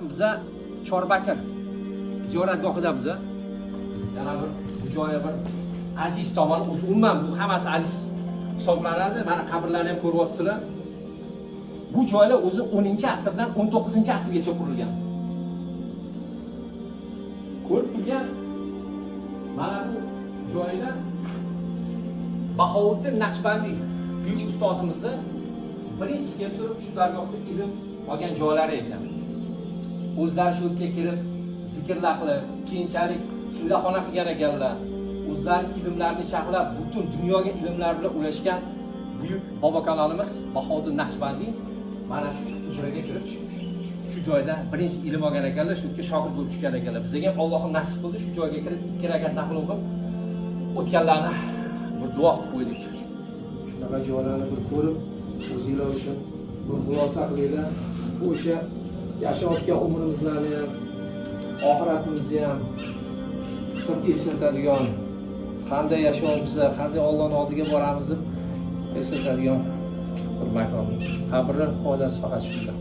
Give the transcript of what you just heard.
biza Chorbakir ziyoratgohida biza yana bir bu joyi bir aziz tomon, umuman bu hammasi aziz hisoblanadi. Mana qabrlarni ham ko'ryapsizlar. Bu joylar o'zi 10-asrdan 19-asrgacha qurilgan. Ko'rib turgan mana bu joyda Bahovuddin Naqshbandiy buyuk ustozimizni birinchi kelib turib shu dargohda ilm olgan joylari ekan. O'zlari shu yerga kelib zikrlar qilib, keyinchalik chillaxona qilgan ekanlar. O'zlari ilmlarini chaqlab, butun dunyoga ilmlar bilan ulashgan buyuk bobokalonimiz Bahovuddin Naqshbandiy mana shu hujraga kirib, shu joyda birinchi ilm olgan ekanlar, shu yerga shogird bo'lib tushgan ekanlar. Bizga ham Allohim nasib qildi shu joyga kirib, ikki rakat nafl o'qib o'tganlarni bir duo qilib qo'ydik. Shunaqa joylarni bir ko'rib, o'zinglar uchun bir xulosa qilinglar. O'sha yashayotgan umrimizni ham, oxiratimizni ham bir eslatadigan, qanday yashayapmiz, qanday Allohning oldiga boramiz deb eslatadigan bir makon. Qabri foydasi faqat shunda.